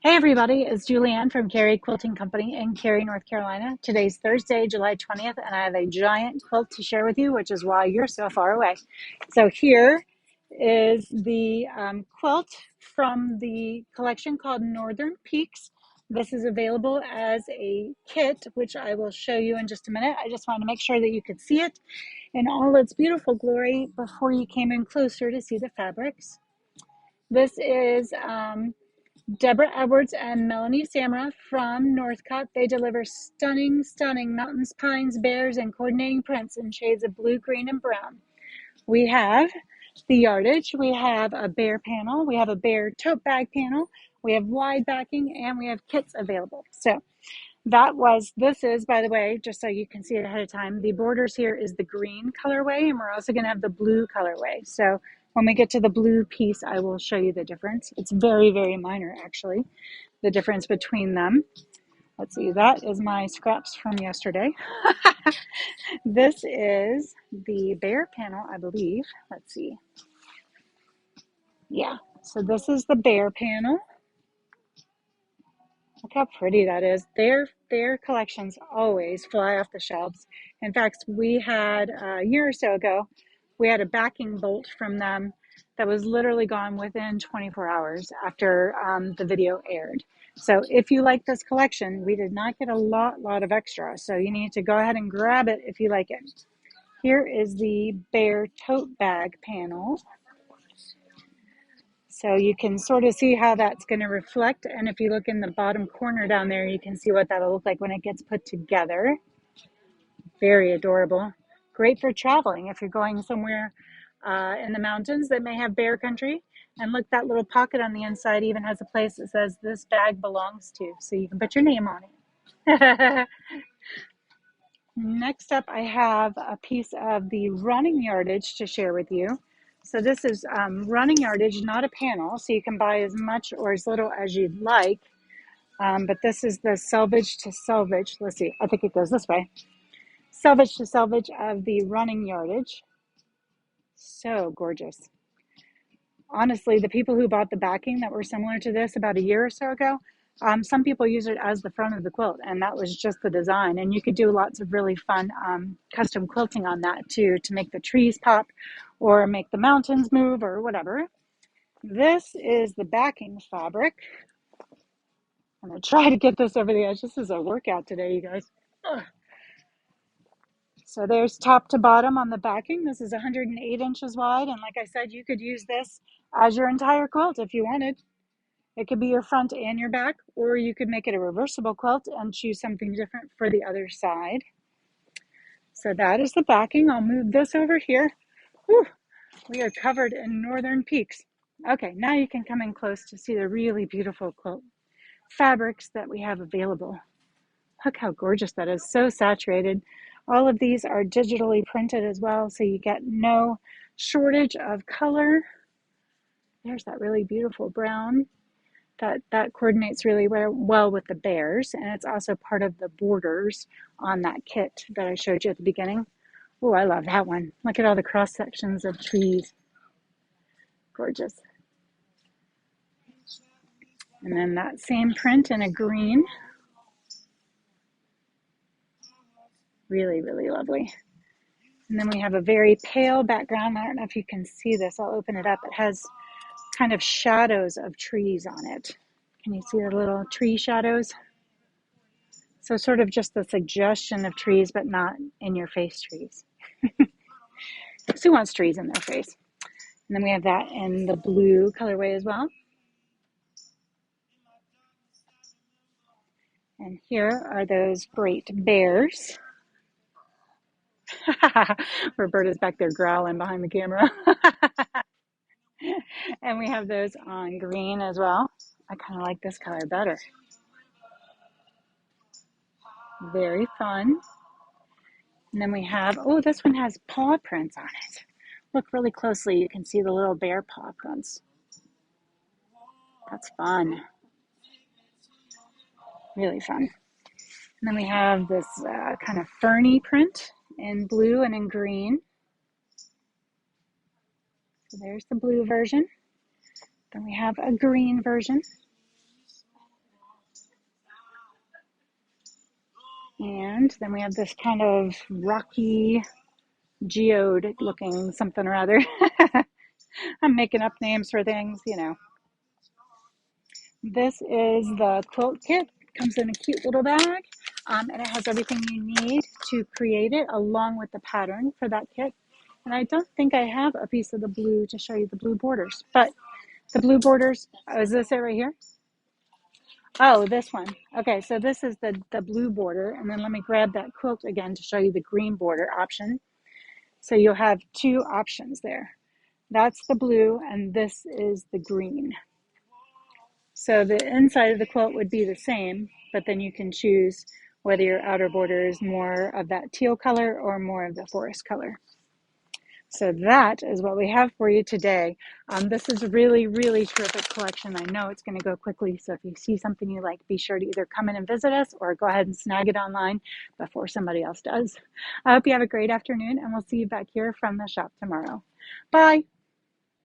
Hey everybody, it's Julianne from Cary Quilting Company in Cary, North Carolina. Today's Thursday, July 20th, and I have a giant quilt to share with you, which is why you're so far away. So here is the quilt from the collection called Northern Peaks. This is available as a kit, which I will show you in just a minute. I just wanted to make sure that you could see it in all its beautiful glory before you came in closer to see the fabrics. This is Deborah Edwards and Melanie Samra from Northcott. They deliver stunning, stunning mountains, pines, bears, and coordinating prints in shades of blue, green, and brown. We have the yardage. We have a bear panel. We have a bear tote bag panel. We have wide backing, and we have kits available. So this is, by the way, just so you can see it ahead of time, the borders here is the green colorway, and we're also going to have the blue colorway. So when we get to the blue piece, I will show you the difference. It's very, very minor, actually, the difference between them. Let's see, that is my scraps from yesterday. This is the bear panel, I believe. Let's see. Yeah, so this is the bear panel. Look how pretty that is. Their collections always fly off the shelves. In fact, we had a year or so ago, we had a backing bolt from them that was literally gone within 24 hours after the video aired. So if you like this collection, we did not get a lot of extra. So you need to go ahead and grab it if you like it. Here is the bear tote bag panel. So you can sort of see how that's going to reflect. And if you look in the bottom corner down there, you can see what that'll look like when it gets put together. Very adorable. Great for traveling if you're going somewhere in the mountains that may have bear country. And look, that little pocket on the inside even has a place that says this bag belongs to. So you can put your name on it. Next up, I have a piece of the running yardage to share with you. So this is running yardage, not a panel, so you can buy as much or as little as you'd like. But this is the selvage to selvage. Let's see, I think it goes this way. Selvage to selvage of the running yardage. So gorgeous. Honestly, the people who bought the backing that were similar to this about a year or so ago, some people use it as the front of the quilt, and that was just the design. And you could do lots of really fun custom quilting on that too, to make the trees pop or make the mountains move or whatever. This is the backing fabric. I'm going to try to get this over the edge. This is a workout today, you guys. Ugh. So there's top to bottom on the backing. This is 108 inches wide. And like I said, you could use this as your entire quilt if you wanted. It could be your front and your back, or you could make it a reversible quilt and choose something different for the other side. So that is the backing. I'll move this over here. Whew, we are covered in Northern Peaks. Okay, now you can come in close to see the really beautiful quilt fabrics that we have available. Look how gorgeous that is, so saturated. All of these are digitally printed as well, so you get no shortage of color. There's that really beautiful brown. That coordinates really well with the bears, and it's also part of the borders on that kit that I showed you at the beginning. Oh, I love that one. Look at all the cross sections of trees. Gorgeous. And then that same print in a green. Really, really lovely. And then we have a very pale background. I don't know if you can see this. I'll open it up. It has kind of shadows of trees on it. Can you see the little tree shadows? So sort of just the suggestion of trees, but not in your face trees. Who wants trees in their face? And then we have that in the blue colorway as well. And here are those great bears. Roberta's back there growling behind the camera. And we have those on green as well. I kind of like this color better. Very fun. And then we have, oh, this one has paw prints on it. Look really closely. You can see the little bear paw prints. That's fun. Really fun. And then we have this kind of ferny print in blue and in green. So there's the blue version. Then we have a green version. And then we have this kind of rocky geode looking something or other. I'm making up names for things, you know. This is the quilt kit. It comes in a cute little bag, and it has everything you need to create it along with the pattern for that kit. And I don't think I have a piece of the blue to show you the blue borders, but the blue borders, oh, is this it right here? Oh, this one. Okay, so this is the blue border, and then let me grab that quilt again to show you the green border option. So you'll have two options there. That's the blue, and this is the green. So the inside of the quilt would be the same, but then you can choose whether your outer border is more of that teal color or more of the forest color. So that is what we have for you today. This is a really, really terrific collection. I know it's going to go quickly, so if you see something you like, be sure to either come in and visit us or go ahead and snag it online before somebody else does. I hope you have a great afternoon, and we'll see you back here from the shop tomorrow. Bye.